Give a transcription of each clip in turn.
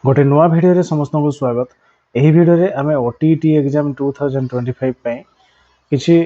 गोटे नुआ भिडियो समस्त को स्वागत। यही भिडियो आम ओटीईटी एग्जाम 2025 किसी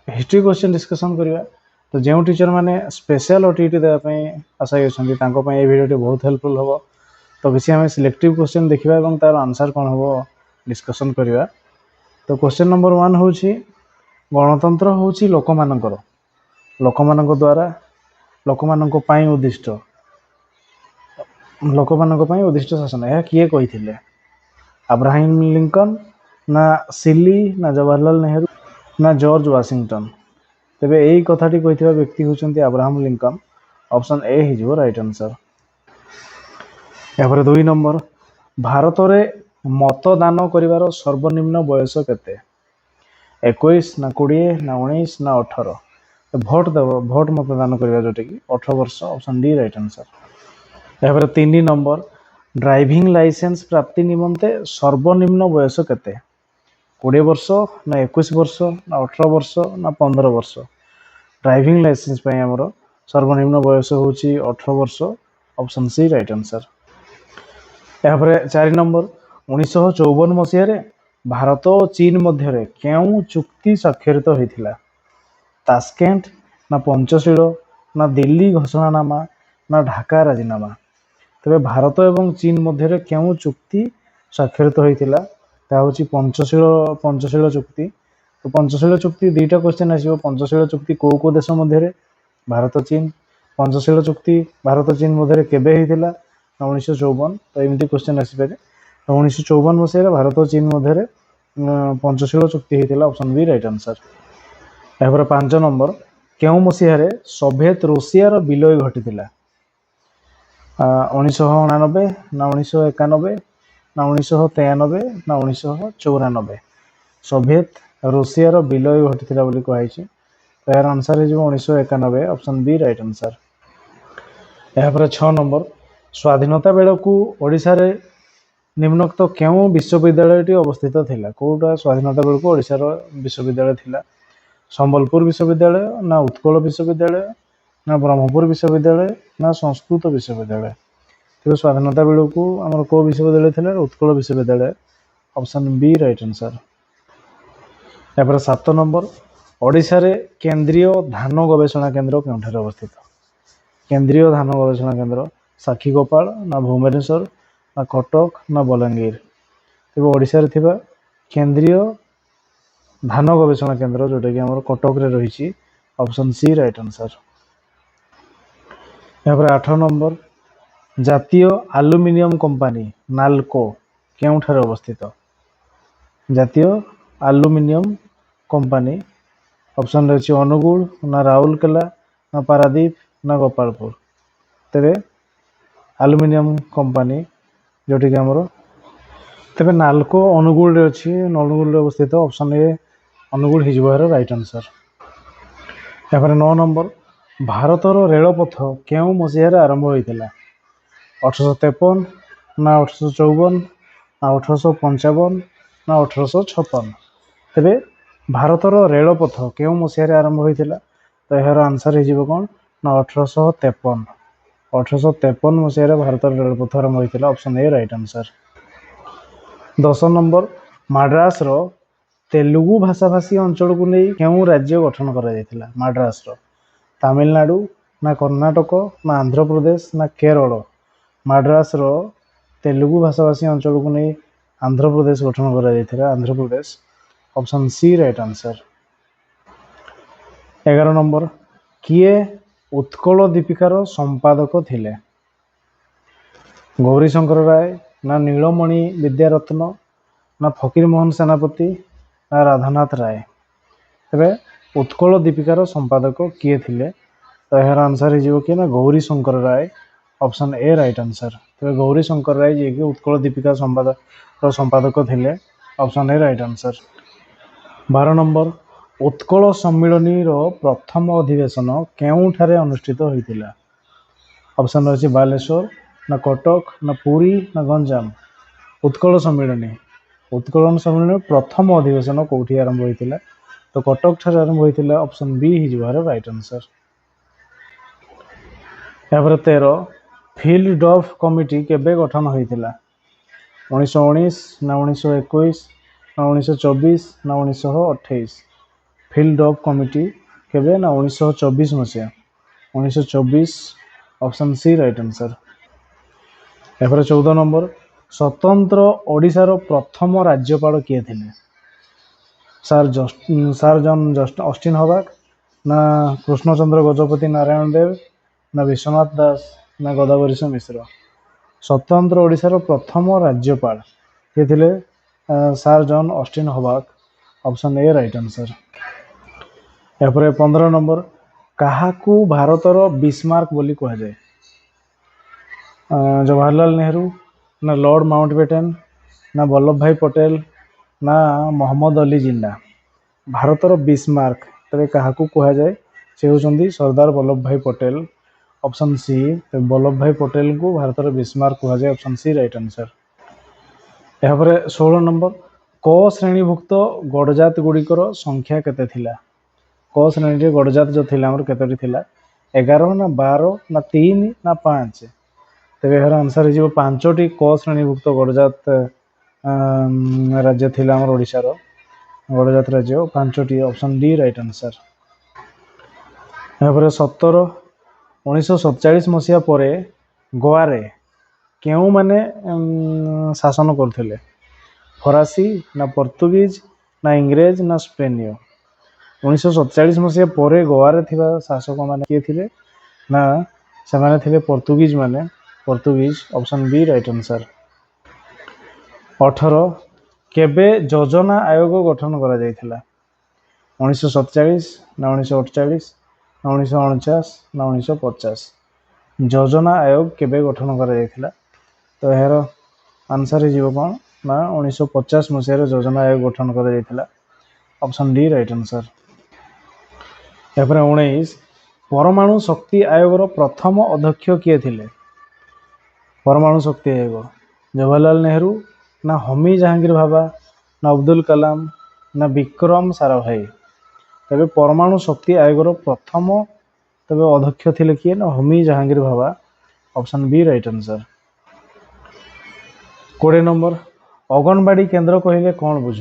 हिस्ट्री क्वेश्चन डिस्कसन करवा। तो जो टीचर मैंने स्पेशल ओटीईटी देवाई आशायी अच्छा ये भिडियो बहुत हेल्पफुल हम। तो किसी आम सिलेक्टिव क्वेश्चन देखा और तार आंसर कौन हम डिस्कसन करवा। तो क्वेश्चन नंबर 1 हूँ गणतंत्र हूँ लोक द्वारा लोक उद्दिष्ट उद्दिष्ट शासन यह किए कही अब्राहम लिंकन ना सिली ना जवाहरलाल नेहरू ना जॉर्ज वाशिंगटन। तेबे यही कथाटी कही व्यक्ति होती अब्राहम लिंकन। ऑप्शन ए हो राइट आंसर। यापर 2 नंबर भारत में मतदान करिवार सर्वनिम्न बयस केते 21 ना 20 ना 19 ना 18। भोट देव भोट मतदान करवा जोटा कि 18 वर्ष। Option D right answer. यापर 3 नंबर ड्राइविंग लाइसेंस प्राप्ति निमंते सर्वनिम्न बयस केते 20 वर्ष ना 21 वर्ष ना 18 वर्ष ना 15 वर्ष। ड्राइविंग लाइसेंस पे हमरो सर्वनिम्न बयस होची 18 वर्ष। Option C right answer. यापर 4 नंबर 1954 मसीह भारत और चीन मध्य केउ चुक्ति स्वाक्षरित होता तास्केंट ना पंचशील ना दिल्ली घोषणानामा ना ढाका राजीनामा। तेरे भारत एवं चीन मध्य क्यों चुक्ति स्वाक्षरित होता हूँ पंचशील चुक्ति। तो पंचशील चुक्ति 2टा क्वेश्चन आसो। पंचशील चुक्ति कौ देश मध्य भारत चीन। पंचशील चुक्ति भारत चीन मध्य केबे होता 1954। तो एमती क्वेश्चन आसपे। तो 1954 मसीह भारत और चीन मध्य पंचशील चुक्ति होता। Option B right answer. यापर 5 नंबर क्यों मसीह सोवियत रूसिया विलय घटी 1999 ना 1991 ना 1993 ना 1994। सोवियत रूसिया विलय घटी कही। तो यार आंसर हो 1991। Option B right answer. यापर 6 नंबर स्वाधीनता बेलू ओडिशा रे निम्नोक्त क्यों विश्वविद्यालय अवस्थित थिला कौटा स्वाधीनता बेलू ओडिशा विश्वविद्यालय थिला संबलपुर विश्वविद्यालय ना उत्कल विश्वविद्यालय ना ब्रह्मपुर विश्वविद्यालय ना संस्कृत विश्वविद्यालय। तो स्वाधीनता बेलू आम कौ विश्वविद्यालय थे उत्कल विश्वविद्यालय। Option B right answer. यापर 7 नंबर ओडिशा रे केंद्रीय धान गवेषणा केन्द्र क्यों अवस्थित केंद्रीय धान गवेषणा केन्द्र साक्षीगोपाल ना भुवनेश्वर ना कटक ना बलांगीर। तेज ओडिशा रे थिबा केंद्रीय धान गवेषणा केन्द्र जोटा कि आम कटक रे रही। Option C right answer. यापर 8 नंबर जातीय आलुमिनियम कंपनी नालको क्यों अवस्थित जातीय आलुमिनियम कंपनी। ऑप्शन रही अनुगुल ना राउरकेला ना पारादीप ना गोपालपुर। तेरे आलुमिनियम कंपनी जोटी कि आमर तेरे नालको अनुगुल अच्छी अनुगुल अवस्थित। ऑप्शन ए अनुगुल हो राइट आंसर। यापर 9 नंबर भारतर रेलपथ क्यों मसीह आरंभ होता 1853 ना 1854 ना 1855 ना 1856। तेरे भारतर रेलपथ क्यों मसीह आरंभ होता। तो यार आंसर हो कौन ना 1853। 1853 मसीह भारत रेलपथ आरंभ होता। Option A right answer. 10 number Madras रो तेलुगु भाषाभाषी अंचल को नहीं क्यों राज्य गठन करा माड्रास रो तमिलनाडु ना कर्नाटक ना आंध्र प्रदेश ना केरल। माड्रास रो तेलुगु भाषाभाषी अंचल को नहीं आंध्र प्रदेश गठन करा Andhra Pradesh. Option C right answer. 11 number किए उत्कल दीपिकार संपादक थिले गौरीशंकर राय ना नीलमणि विद्यारत्न ना फकीरमोहन सेनापति ना राधानाथ राय। तेरे उत्कल दीपिकार संपादक किए थिले। तो यार आंसर हो कि ना Gourishankar Ray. Option A right answer. तेरे गौरीशंकर राय जी कि उत्कल दीपिका संपादक थिले। Option A right answer. 12 number Utkal Sammilani प्रथम अधिवेशन केउठारे अनुष्ठित होता। ऑप्शन रही बालेश्वर ना कटक ना पुरी ना गंजाम। उत्कल सम्मिलनी प्रथम अधिवेशन कौटी आरंभ होता तो कटक ठारे आरंभ होता। ऑप्शन बी हो राइट आंसर। यापर 13 फील्ड डफ कमिटी केबे गठन होता 1919 ନା 1921 ନା 1924 ନା 1928? ଫିଲ୍ଡ ଅଫ୍ କମିଟି କେବେ ନା 1924 ମସିହା। 1924 ଅପସନ୍ ସି ରାଇଟ୍ ଆନ୍ସର। ଏପରେ 14 ନମ୍ବର, ସ୍ୱତନ୍ତ୍ର ଓଡ଼ିଶାର ପ୍ରଥମ ରାଜ୍ୟପାଳ କିଏ ଥିଲେ? ସାର୍ ଜନ୍ ଅଷ୍ଟିନ୍ ହବାର୍ଡ, ନା କୃଷ୍ଣଚନ୍ଦ୍ର ଗଜପତି ନାରାୟଣ ଦେବ, ନା ବିଶ୍ୱନାଥ ଦାସ, ନା ଗଦାବରୀଶ ମିଶ୍ର? ସ୍ୱତନ୍ତ୍ର ଓଡ଼ିଶାର ପ୍ରଥମ ରାଜ୍ୟପାଳ କିଏ ଥିଲେ? Sir John Austin Hubbard, option A right answer. ଏପରେ 15 ନମ୍ବର, କାହାକୁ ଭାରତର ବିସ୍ମାର୍କ ବୋଲି କୁହାଯାଏ? ଜବାହରଲାଲ ନେହେରୁ, ନା ଲର୍ଡ ମାଉଣ୍ଟବେଟେନ୍, ନା ବଲ୍ଲଭ ଭାଇ ପଟେଲ, ନା ମହମ୍ମଦ ଅଲି ଜିନ୍ନା? ଭାରତର ବିସ୍ମାର୍କ ତେବେ କାହାକୁ କୁହାଯାଏ? ସେ ହେଉଛନ୍ତି ସର୍ଦ୍ଦାର ବଲ୍ଲଭ ଭାଇ ପଟେଲ, ଅପସନ୍ ସି। ବଲ୍ଲଭ ଭାଇ ପଟେଲଙ୍କୁ ଭାରତର ବିସ୍ମାର୍କ କୁହାଯାଏ, ଅପସନ୍ ସି ରାଇଟ୍ ଆନ୍ସର। ଏହାପରେ 16 ନମ୍ବର, କ ଶ୍ରେଣୀଭୁକ୍ତ ଗଡ଼ଜାତ ଗୁଡ଼ିକର ସଂଖ୍ୟା କେତେ ଥିଲା? କ ଶ୍ରେଣୀରେ ଗଡ଼ଜାତ ଯେଉଁ ଥିଲା ଆମର କେତୋଟି ଥିଲା? 11 ନା 12 ନା 3 ନା 5? ତେବେ ଏହାର ଆନ୍ସର ହେଇଯିବ 5ଟି କ ଶ୍ରେଣୀଭୁକ୍ତ ଗଡ଼ଜାତ ରାଜ୍ୟ ଥିଲା ଆମର ଓଡ଼ିଶାର। ଗଡ଼ଜାତ ରାଜ୍ୟ 5ଟି, ଅପସନ୍ ଡି ରାଇଟ୍ ଆନ୍ସର। ଏହାପରେ 17, 1947 ମସିହା ପରେ ଗୋଆରେ କେଉଁମାନେ ଶାସନ କରୁଥିଲେ? ଫରାସୀ ନା ପର୍ତ୍ତୁଗୀଜ ନା ଇଂରେଜ ନା ସ୍ପେନୀୟ? 1947 ମସିହା ପରେ ଗୋଆରେ ଥିବା ଶାସକମାନେ କିଏ ଥିଲେ? ନା ସେମାନେ ଥିଲେ ପର୍ତ୍ତୁଗୀଜ ମାନେ, Portuguese, option B right answer. 18, କେବେ ଯୋଜନା ଆୟୋଗ ଗଠନ କରାଯାଇଥିଲା? 1947 ନା 1948 ନା 1949 ନା 1950? ଯୋଜନା ଆୟୋଗ କେବେ ଗଠନ କରାଯାଇଥିଲା? ତ ଏହାର ଆନ୍ସର ହେଇଯିବ କ'ଣ ନା 1950 ମସିହାରେ ଯୋଜନା ଆୟୋଗ ଗଠନ କରାଯାଇଥିଲା, ଅପସନ୍ ଡି ରାଇଟ୍ ଆନ୍ସର। ଏହାପରେ 19, ପରମାଣୁ ଶକ୍ତି ଆୟୋଗର ପ୍ରଥମ ଅଧ୍ୟକ୍ଷ କିଏ ଥିଲେ? ପରମାଣୁ ଶକ୍ତି ଆୟୋଗ ଜବାହରଲାଲ ନେହେରୁ, ନା ହୋମି ଜାହାଙ୍ଗୀର ଭାବା, ନା ଅବଦୁଲ କାଲାମ, ନା ବିକ୍ରମ ସାରାଭାଇ? ତେବେ ପରମାଣୁ ଶକ୍ତି ଆୟୋଗର ପ୍ରଥମ ଅଧ୍ୟକ୍ଷ ଥିଲେ କିଏ? ନା Homi Jahangir Bhabha, option B right answer. 20 number, anganwadi କେନ୍ଦ୍ର କହିଲେ କ'ଣ ବୁଝ?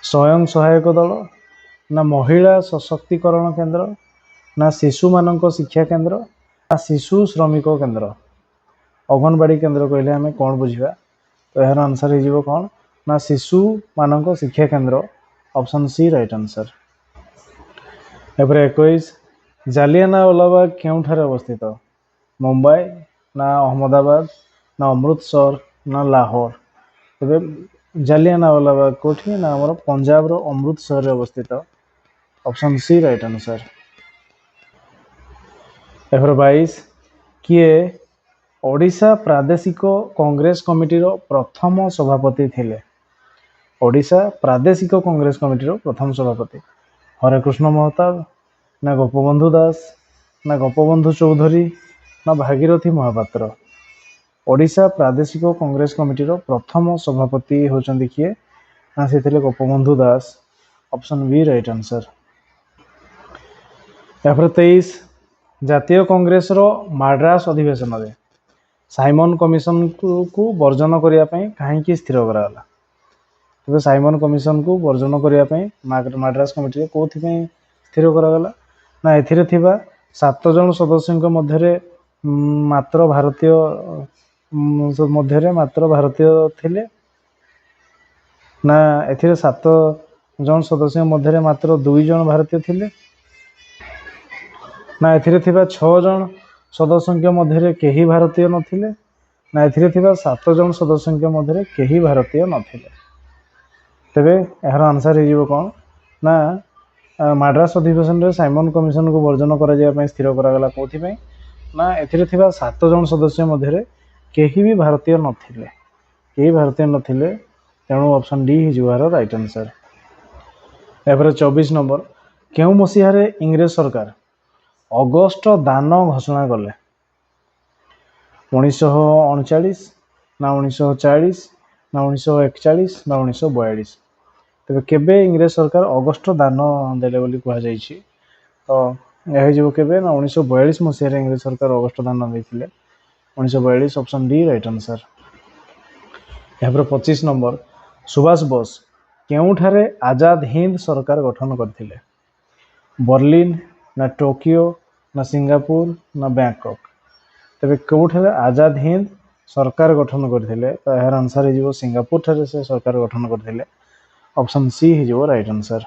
ସ୍ୱୟଂ ସହାୟକ ଦଳ, ନା ମହିଳା ସଶକ୍ତିକରଣ କେନ୍ଦ୍ର, ନା ଶିଶୁମାନଙ୍କ ଶିକ୍ଷା କେନ୍ଦ୍ର, ନା ଶିଶୁ ଶ୍ରମିକ କେନ୍ଦ୍ର? ଅଙ୍ଗନବାଡ଼ି କେନ୍ଦ୍ର କହିଲେ ଆମେ କ'ଣ ବୁଝିବା? ତ ଏହାର ଆନ୍ସର ହେଇଯିବ କ'ଣ ନା ଶିଶୁମାନଙ୍କ ଶିକ୍ଷା କେନ୍ଦ୍ର, ଅପସନ୍ ସି ରାଇଟ୍ ଆନ୍ସର। ଏପରେ 21, ଜାଲିଆନାୱାଲାବାଗ କେଉଁଠାରେ ଅବସ୍ଥିତ? ମୁମ୍ବାଇ, ନା ଅହମ୍ମଦାବାଦ, ନା ଅମୃତସର, ନା ଲାହୋର? ତେବେ ଜାଲିଆନାୱାଲାବାଗ କେଉଁଠି? ନା ଆମର ପଞ୍ଜାବର ଅମୃତସରରେ ଅବସ୍ଥିତ, ଅପସନ୍ ସି ରାଇଟ୍ ଆନ୍ସର। ଏପରେ 22, କିଏ ଓଡ଼ିଶା ପ୍ରାଦେଶିକ କଂଗ୍ରେସ କମିଟିର ପ୍ରଥମ ସଭାପତି ଥିଲେ? ଓଡ଼ିଶା ପ୍ରାଦେଶିକ କଂଗ୍ରେସ କମିଟିର ପ୍ରଥମ ସଭାପତି ହରେକୃଷ୍ଣ ମହତାବ, ନା ଗୋପବନ୍ଧୁ ଦାସ, ନା ଗୋପବନ୍ଧୁ ଚୌଧୁରୀ, ନା ଭାଗୀରଥୀ ମହାପାତ୍ର? ଓଡ଼ିଶା ପ୍ରାଦେଶିକ କଂଗ୍ରେସ କମିଟିର ପ୍ରଥମ ସଭାପତି ହେଉଛନ୍ତି କିଏ? ନା ସେ ଥିଲେ Gopabandhu Das, option B right answer. ଏହାପରେ 23, ଜାତୀୟ କଂଗ୍ରେସର ମାଡ୍ରାସ ଅଧିବେଶନରେ ସାଇମନ କମିଶନକୁ ବର୍ଜନ କରିବା ପାଇଁ କାହିଁକି ସ୍ଥିର କରାଗଲା? ତେବେ ସାଇମନ କମିଶନକୁ ବର୍ଜନ କରିବା ପାଇଁ ମାଡ୍ରାସ କମିଟିରେ କେଉଁଥିପାଇଁ ସ୍ଥିର କରାଗଲା? ନା ଏଥିରେ ଥିବା 7 ଜଣ ସଦସ୍ୟଙ୍କ ମଧ୍ୟରେ ମାତ୍ର ଭାରତୀୟ ଥିଲେ, ନା ଏଥିରେ 7 ଜଣ ସଦସ୍ୟଙ୍କ ମଧ୍ୟରେ ମାତ୍ର 2 ଜଣ ଭାରତୀୟ ଥିଲେ, ନା ଏଥିରେ ଥିବା 6 ଜଣ ସଦସ୍ୟଙ୍କ ମଧ୍ୟରେ କେହି ଭାରତୀୟ ନଥିଲେ, ନା ଏଥିରେ ଥିବା 7 ଜଣ ସଦସ୍ୟଙ୍କ ମଧ୍ୟରେ କେହି ଭାରତୀୟ ନଥିଲେ? ତେବେ ଏହାର ଆନ୍ସର ହେଇଯିବ କ'ଣ ନା ମାଡ୍ରାସ ଅଧିବେଶନରେ ସାଇମନ କମିଶନକୁ ବର୍ଜନ କରାଯିବା ପାଇଁ ସ୍ଥିର କରାଗଲା କେଉଁଥିପାଇଁ? ନା ଏଥିରେ ଥିବା 7 ଜଣ ସଦସ୍ୟ ମଧ୍ୟରେ କେହି ବି ଭାରତୀୟ ନଥିଲେ, ତେଣୁ ଅପସନ୍ ଡି ହେଇଯିବ ଏହାର ରାଇଟ୍ ଆନ୍ସର। ଏହାପରେ 24 ନମ୍ବର, କେଉଁ ମସିହାରେ ଇଂରେଜ ସରକାର ଅଗଷ୍ଟ ଦାନ ଘୋଷଣା କଲେ? 1939 ନା 1940 ନା 1941 ନା 1942? ତେବେ କେବେ ଇଂରେଜ ସରକାର ଅଗଷ୍ଟ ଦାନ ଦେଲେ ବୋଲି କୁହାଯାଇଛି? ତ ଏହା ହେଇଯିବ କେବେ ନା 1942 ମସିହାରେ ଇଂରେଜ ସରକାର ଅଗଷ୍ଟ ଦାନ ଦେଇଥିଲେ, 1942, ଅପସନ୍ ଡି ରାଇଟ୍ ଆନ୍ସର। एपर 25 नंबर सुभाष बोस केउठारे आजाद हिंद सरकार गठन करथिले बर्लिन ना टोकियो ना सिंगापुर ना बैंकॉक तेबे केउठारे आजाद हिंद सरकार गठन करथिले तो यार आंसर हो सिंगापुर ठारे से सरकार गठन करथिले ऑप्शन सी हो राइट आंसर।